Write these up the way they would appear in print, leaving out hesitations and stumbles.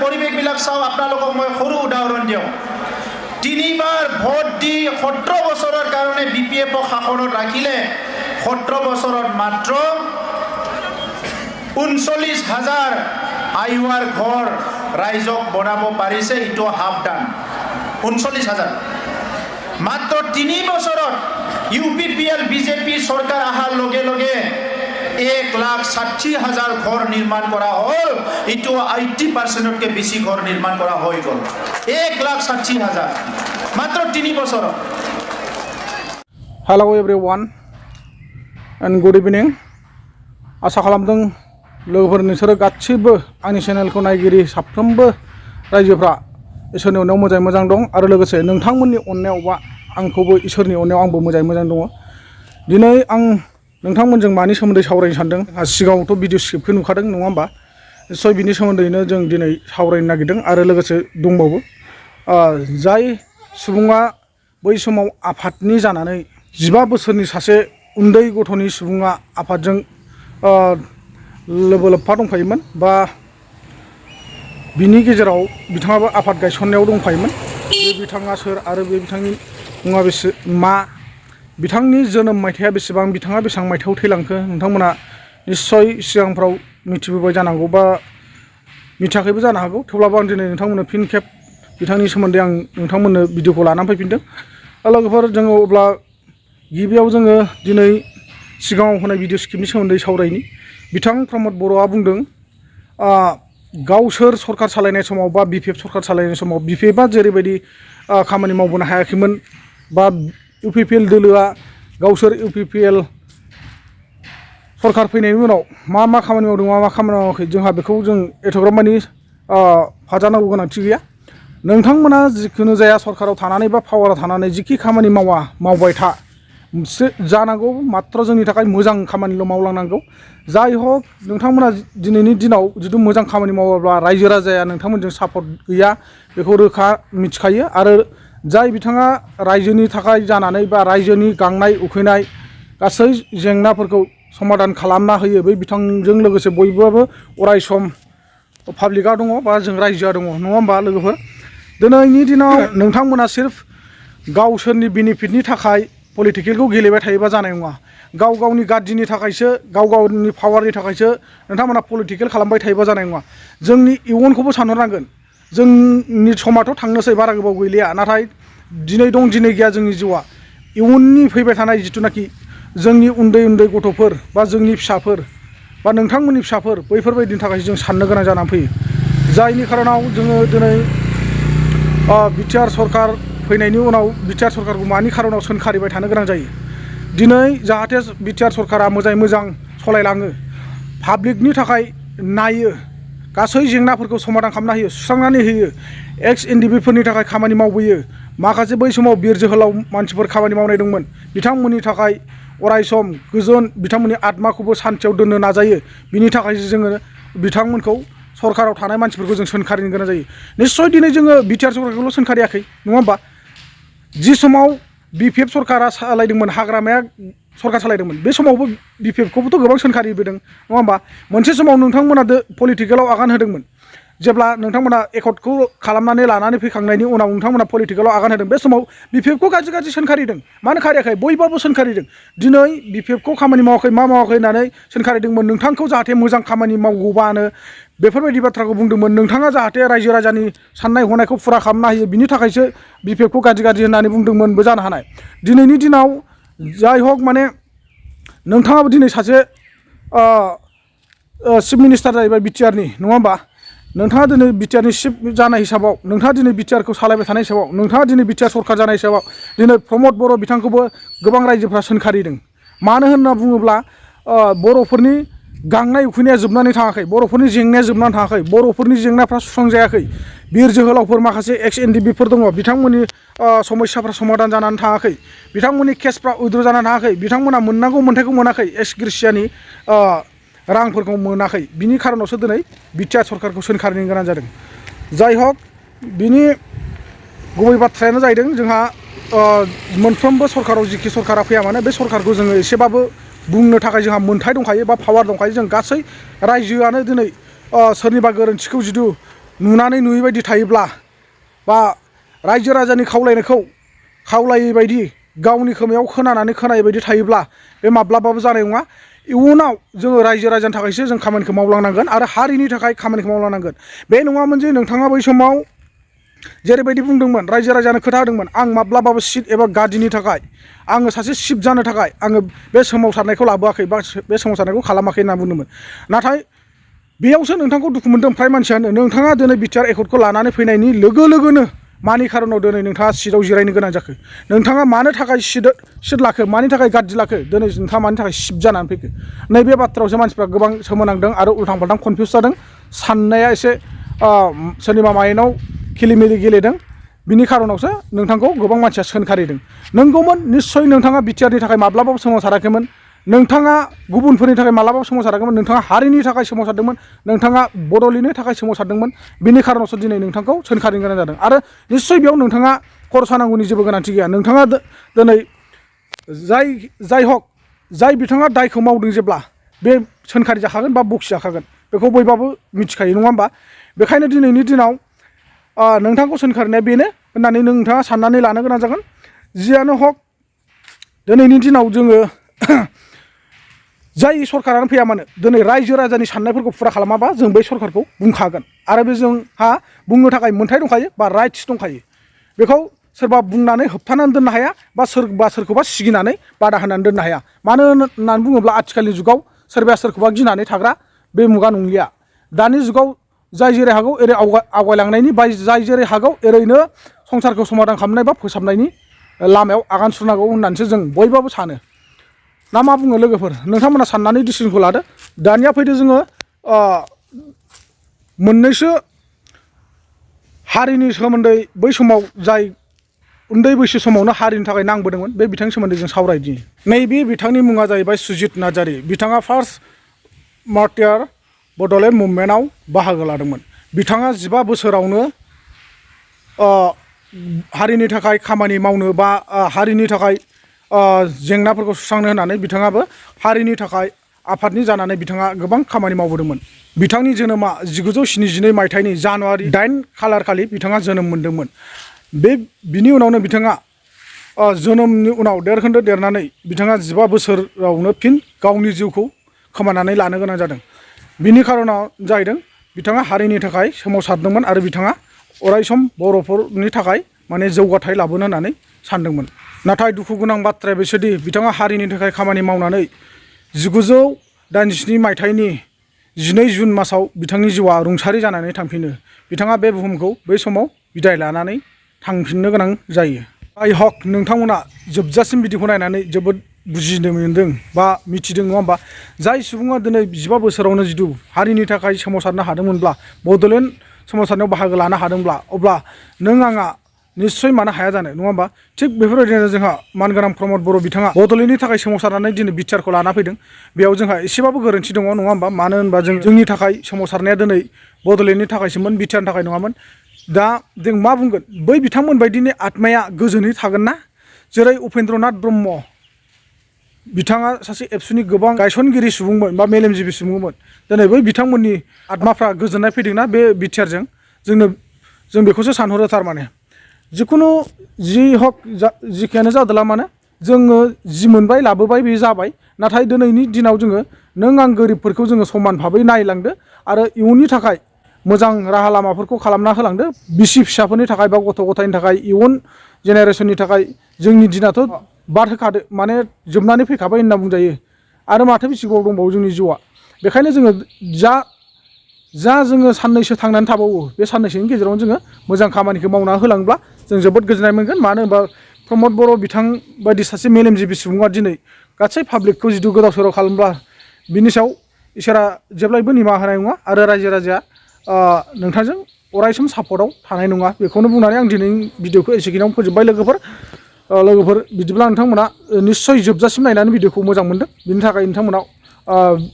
পৰিৱেশবিলাক চাওঁ আপোনালোকক মই সৰু উদাহৰণ দিওঁ তিনিবাৰ ভোট দি 17 বছৰৰ কাৰণে BPF শাসনত ৰাখিলে 17 বছৰত মাত্ৰ 39,000 আইৱাৰ ঘৰ ৰাইজক বনাব পাৰিছে ইটো হাফ ডান 39,000 মাত্ৰ 3 বছৰত UPPL BJP চৰকাৰ আহাৰ লগে লগে 1,60,000 ঘৰ নিৰ্মাণ কৰা হ'ল ইটো 80%তকৈ বেছি ঘৰ নিৰ্মাণ কৰা হৈ গ'ল 1,60,000 মাত্ৰ 3 বছৰত Hello everyone and good evening आसा खालामदों लोगोफोर नोंसोरो गासिबो आंनि चेनेलखौ नायगिरि साफ्रोमबो रायजोफ्रा इसोरनि अननायाव मोजाङै मोजां दं आरो लोगोसे नोंथांमोननि अननायावबा आंखौबो इसोरनि अननायाव आंबो मोजाङै मोजां दङ दिनै आं नोंथांमोनजों मानि सोमोन्दै सावरायनो सानदों सिगाङावथ' भिडिअ स्क्रिप्टखौ नुखादों नङा होमबा निश्चय बिनि सोमोन्दैनो जों दिनै सावरायनो नागिरदों आरो लोगोसे दंबावो जाय सुबुङा बै समाव आफादनि जानानै 15 बोसोरनि सासे उन्दै गथ'नि सुबुङा आफादजों लोब्बा दंफायोमोन बा बिनि गेजेराव बिथाङाबो आफाद गायसननायाव दंफायोमोन बे बिथाङा सोर आरो बे बिथांनि मुङा मा बिथांनि जोनोम मायथाइया बेसेबां बिथाङा बेसेबां मायथाइयाव थैलांखो नोंथांमोना निश्चय सिगांफ्राव मिथिबोबाय जानांगौ बा मिथियाखैबो जानो हागौ थेवब्लाबो आं दिनै नोंथांमोननो फिन खेब बिथांनि सोमोन्दै आं नोंथांमोननो भिडिअखौ लानानै फैफिनदों लोगोफोर जोङो अब्ला गिबियाव जोङो दिनै सिगाङाव होनाय भिडिअ स्क्रिप्टनि सोमोन्दै सावरायनि बिथां प्रमद बर'आ बुंदों गावसोर सरकार सालायनाय समाव बा BPF सरकार सालायनाय समाव BPFआ जेरैबायदि खामानि मावबोनो हायाखैमोन बा UPPL दोलोआ गावसोर UPPL सरकार फैनायनि उनाव मा खामानि मावदों मा खामानि मावाखै जोंहा बेखौ जों एथ'ग्राब मानि फाजानांगौ गोनांथि गैया नोंथांमोना जिखुनु जाया सरकाराव थानानै बा पावाराव थानानै जिखि खामानि मावबाय था जानांगौ मात्र जोंनि थाखाय मोजां खामानिल' मावलांनांगौ जाय हक नोंथांमोना दिनैनि दिनाव जुदि मोजां खामानि मावाब्ला रायजो राजाया नोंथांमोनजों सापर्ट गैया बेखौ रोखा मिथिखायो आरो जाय बिथाङा रायजोनि थाखाय जानानै बा रायजोनि गांनाय उखैनाय गासै जेंनाफोरखौ समाधान खालामना होयो बै बिथांजों लोगोसे बयबो अराय सम पाब्लिकआ दङ बा जों रायजोआ दङ नङा होमबा लोगोफोर दिनैनि दिनाव नोंथांमोना सिर्फ गावसोरनि बेनिफिटनि थाखाय पलिटिकेलखौ गेलेबाय थायोबा जानाय नङा गावनि गादिनि थाखायसो गावनि पावारनि थाखायसो नोंथांमोना पलिटिकेल खालामबाय थायोबा जानाय नङा जोंनि इयुनखौबो सानहरनांगोन जोंनि समाथ' थांनोसै बारा गोबाव गैलिया नाथाय दिनै दं दिनै गैया जोंनि जिउआ इयुननि फैबाय थानाय जिथुनाखि जोंनि उन्दै गथ'फोर बा जोंनि फिसाफोर बा नोंथांमोननि फिसाफोर बैफोरबायदिनि थाखाय जों साननो गोनां जानानै फैयो जायनि खारनाव जोङो दिनै बिटिआर सरकार फैनायनि उनाव बिटिआर सरकारखौ मानि खारनाव सोंखारिबाय थानो गोनां जायो दिनै जाहाथे बिटिआर सरकारा मोजाङै मोजां सालायलाङो पाब्लिकनि थाखाय नायो गासै जेंनाफोरखौ समाधान खालामना होयो सुस्रांनानै होयो एक्स एनडिबिफोरनि थाखाय खामानि मावबोयो माखासे बै समाव बिर जोहोलाव मानसिफोर खामानि मावनाय दंमोन बिथांमोननि थाखाय अराय सम गोजोन बिथांमोननि आत्माखौबो सान्थियाव दोननो नाजायो बिनि थाखायसो जोङो बिथांमोनखौ सरकाराव थानाय मानसिफोरखौ जों सोंखारिनो गोनां जायो निश्चय दिनै जोङो बिटिआर सरकारखौल' सोंखारियाखै नङा होमबा जि समाव BPF सरकारा सालायदोंमोन हाग्रामाया सरकार सालायदोंमोन बे समावबो BPFखौबोथ' गोबां सोंखारिबोदों नङा होमबा मोनसे समाव नोंथांमोना पलिटिकेलाव आगान होदोंमोन जेब्ला नोंथांमोना एकर्डखौ खालामनानै लानानै फैखांनायनि उनाव नोंथांमोना पलिटिकेलाव आगान होदों बे समाव BPFखौ गाज्रि सोंखारिदों मानो खारियाखै बयबाबो सोंखारिदों दिनै BPFखौ खामानि मावाखै मावाखै होननानै सोंखारिदोंमोन नोंथांखौ जाहाथे मोजां खामानि मावगौबानो बेफोरबायदि बाथ्राखौ बुंदोंमोन नोंथाङा जाहाथे रायजो राजानि साननाय हनायखौ फुरा खालामना होयो बिनि थाखायसो BPFखौ गाज्रि होननानै बुंदोंमोनबो जानो हानाय दिनैनि दिनाव जाय हक माने नोंथाङाबो दिनै सासे चिफ मिनिस्टार जाहैबाय बिटिआरनि नङा होमबा नोंथाङा दिनै बिटिआरनि चिफ जानाय हिसाबाव नोंथाङा दिनै बिटिआरखौ सालायबाय थानाय हिसाबाव नोंथाङा दिनै बिटिआर सरकार जानाय हिसाबाव दिनै प्रमद बर' बिथांखौबो गोबां रायजोफ्रा सोंखारिदों मानो होनना बुङोब्ला बर'फोरनि गांनाय उखैनाया जोबनानै थाङाखै बर'फोरनि जेंनाया जोबनानै थाङाखै बर'फोरनि जेंनाफ्रा सुस्रांजायाखै बिर जोहोलावफोर माखासे एक्स एनडिबिफोर दङ बिथांमोननि समस्याफ्रा समाधान जानानै थाङाखै बिथांमोननि केसफ्रा उइद्र' जानानै थाङाखै बिथांमोना मोननांगौ मोन्थायखौ मोनाखै एक्स ग्रेसियानि रांफोरखौ मोनाखै बिनि खारनावसो दिनै बिटिआर सरकारखौ सोंखारिनो गोनां जादों जाय हक बिनि गुबै बाथ्रायानो जाहैदों जोंहा मोनफ्रोमबो सरकाराव जिखि सरकारा फैया मानो बे सरकारखौ जोङो एसेबाबो बुंनो थाखाय जोंहा मोन्थाय दंखायो बा पावार दंखायो जों गासै रायजोआनो दिनै सोरनिबा गोरोन्थिखौ जुदि नुनानै नुयै बायदि थायोब्ला बा रायजो राजानि खावलायनायखौ खावलायै बायदि गावनि खोमायाव खोनानानै खोनायै बायदि थायोब्ला बे माब्लाबाबो जानाय नङा। इयुनाव जोङो रायजो राजानि थाखायसो जों खामानिखौ मावलांनांगोन आरो हारिनि थाखाय खामानिखौ मावलांनांगोन। बे नङामोन जे नोंथाङा बै समाव जेरैबायदि बुंदोंमोन रायजो राजानो खोथा होदोंमोन आं माब्लाबाबो सिट एबा गादिनि थाखाय आङो सासे सिफ जानो थाखाय आङो बे सोमावसारनायखौ लाबोआखै बा बे सोमावसारनायखौ खालामाखै होनना बुंदोंमोन। नाथाय बेयावसो नोंथांखौ दुखु मोनदों फ्राय मानसियानो। नोंथाङा दिनै बिटिआर एकर्डखौ लानानै फैनायनि लोगो लोगोनो मानि खारनाव दिनै नोंथाङा सिटआव जिरायनो गोनां जाखो? नोंथाङा मानो थाखाय सिट लाखो? मानि थाखाय गादि लाखो? दिनै नोंथाङा मानि थाखाय सिफ जानानै फैखो? नैबे बाथ्रायावसो मानसिफ्रा गोबां सोमोनांदों आरो उल्थां फाल्थां कनफिउस जादों। साननाया एसे सोरनिबा माइन्डआव खिलिमिलि गेलेदों। बिनि खारनावसो नोंथांखौ गोबां मानसिया सोंखारिदों। नंगौमोन निस्सय नोंथाङा बिटिआरनि थाखाय माब्लाबाबो सोमावसाराखैमोन। नोंथाङा गुबुनफोरनि थाखाय मालाबाबो सोमावसाराखैमोन। नोंथाङा हारिनि थाखाय सोमावसारदोंमोन। नोंथाङा बड'लेण्डनि थाखाय सोमावसारदोंमोन। बिनि खारनावसो दिनै नोंथांखौ सोंखारिनो गोनां जादों आरो निस्सय बेयाव नोंथाङा खर' सानांगौनि जेबो गोनांथि गैया। नोंथाङा दिनै जाय हक जाय बिथाङा दायखौ मावदों जेब्ला बे सोंखारि जाखागोन बा बखि जाखागोन बेखौ बयबाबो मिथिखायो नङा होमबा? बेखायनो दिनैनि दिनाव नोंथांखौ सोंखारिनाया बेनो होननानै नोंथाङा साननानै लानो गोनां जागोन। जियानो हक दिनैनि दिनाव जोङो जाय सरकारानो फैया मानो दिनै रायजो राजानि साननायफोरखौ फुरा खालामाबा जों बै सरकारखौ बुंखागोन आरो बे जोंहा बुंनो थाखाय मोन्थाय दंखायो बा राइट्स दंखायो। बेखौ सोरबा बुंनानै होबथानानै दोननो हाया बा सोरखौबा सिगिनानै बादा होनानै दोननो हाया। मानो होननानै बुङोब्ला आथिखालनि जुगाव सोरबाया सोरखौबा गिनानै थाग्रा बे मुगा नंलिया। दानि जुगाव जाय जेरै हागौ एरै आवगायलांनायनि बा जाय जेरै हागौ एरैनो संसारखौ समाधान खालामनाय बा फोसाबनायनि लामायाव आगान सुरनांगौ होननानैसो जों बयबाबो सानो। ना मा बुङो लोगोफोर? नोंथांमोना साननानै डिसिसनखौ लादो। दानिया फैदो जोङो मोननैसो हारिनि सोमोन्दै बै समाव जाय उन्दै बैसो समावनो हारिनि थाखाय नांबोदोंमोन बे बिथांनि सोमोन्दै जों सावरायदिनि। नैबे बिथांनि मुङा जाहैबाय सुजित नार्जारि। बिथाङा फार्स्ट मार्टियार बड'लेण्ड मुभमेन्टआव बाहागो लादोंमोन। बिथाङा 15 बोसोरावनो हारिनि थाखाय खामानि मावनो बा हारिनि थाखाय जेंनाफोरखौ सुस्रांनो होननानै बिथाङाबो हारिनि थाखाय आफादनि जानानै बिथाङा गोबां खामानि मावबोदोंमोन। बिथांनि जोनोमा 1972 मायथाइनि जानुवारि 8 खालार खालि बिथाङा जोनोम मोनदोंमोन। बिनि उनावनो बिथाङा जोनोमनि उनाव देरखोन्दो देरनानै बिथाङा 15 बोसोरावनो फिन गावनि जिउखौ खोमानानै लानो गोनां जादों। बिनि खारनाव जाहैदों बिथाङा हारिनि थाखाय सोमावसारदोंमोन आरो बिथाङा अरायसम बर'फोरनि थाखाय माने जौगाथाय लाबोनो होननानै सानदोंमोन। नाथाय दुखु गोनां बाथ्राया बेसोदि बिथाङा हारिनि थाखाय खामानि मावनानै 1987 मायथाइनि 12 जुन मासाव बिथांनि जिउआ रुंसारि जानानै थांफिनो। बिथाङा बे बुहुमखौ बै समाव बिदाय लानानै थांफिननो गोनां जायो। जाय हक नोंथांमोना जोबजासिम भिडिअखौ नायनानै जोबोद बुजिनो मोनदों बा मिथिदों नङा होमबा? जाय सुबुङा दिनै 15 बोसोरावनो जिथु हारिनि थाखाय सोमावसारनो हादोंमोनब्ला बड'लेण्ड सोमावसारनायाव बाहागो लानो हादोंब्ला अब्ला नों आंहा निस्सय मानो हाया जानो नङा होमबा? थिग बेफोरबायदिनो जोंहा मानगोनां प्रमद बर' बिथाङा बड'लेण्डनि थाखाय सोमावसारनानै दिनै बिटिआरखौ लाना फैदों। बेयाव जोंहा एसेबाबो गोरोन्थि दङ नङा होमबा? मानो होनबा जोंनि थाखाय सोमावसारनाया दिनै बड'लेण्डनि थाखायसोमोन, बिटिआरनि थाखाय नङामोन। दा जों मा बुंगोन? बै बिथांमोन बायदिनि आत्माया गोजोनै थागोन ना? जेरै उपेन्द्रनाथ ब्रह्म बिथाङा सासे एबसुनि गोबां गायसनगिरि सुबुंमोन बा मेलेमजिबि सुबुंमोन। दिनै बै बिथांमोननि आत्माफ्रा गोजोननाय फैदोंना बे बिटिआरजों? जों बेखौसो सानहरो थारमाने। जिखुनु जि हक जिखियानो जादोला मानो जोङो जि मोनबाय लाबोबाय बे जाबाय। नाथाय दिनैनि दिनाव जोङो नों आं गोरिबफोरखौ जोङो समान भाबै नायलांदो आरो इयुननि थाखाय मोजां राहा लामाफोरखौ खालामना होलांदो। बिसि फिसाफोरनि थाखाय बा गथ' गथायनि थाखाय इयुन जेनेरेसननि थाखाय जोंनि दिनाथ' बारहोखादो माने जोबनानै फैखाबाय होनना बुंजायो। आरो माथो बेसे गोबाव दंबावो जोंनि जिउआ? बेखायनो जोङो जोङो साननैसो थांनानै थाबावो बे साननैसोनि गेजेरावनो जोङो मोजां खामानिखौ मावना होलांब्ला जों जोबोद गोजोननाय मोनगोन। मानो होनबा प्रमद बर' बिथां बायदि सासे मेलेमजिबि सुबुङा दिनै गासै पाब्लिकखौ जिथु गोदाव सोराव खालामब्ला बिनि सायाव इसोरा जेब्लायबो निमाहा होनाय नङा आरो रायजो राजाया नोंथांजों अरायसम सापर्टआव थानाय नङा। बेखौनो बुंनानै आं दिनै भिडिअखौ एसेखिनियावनो फोजोबबाय लोगोफोर। बिदिब्ला नोंथांमोना निस्सय जोबजासिम नायनानै भिडिअखौ मोजां मोनदों। बिनि थाखाय नोंथांमोना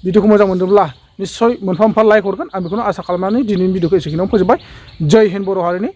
भिडिअखौ मोजां मोनदोंब्ला निस्सय मोनफा मोनफा लाइक हरगोन। आं बेखौनो आसा खालामनानै दिनैनि भिडिअखौ एसेखिनियावनो फोजोबबाय। जय हिन्द बर' हारिनि।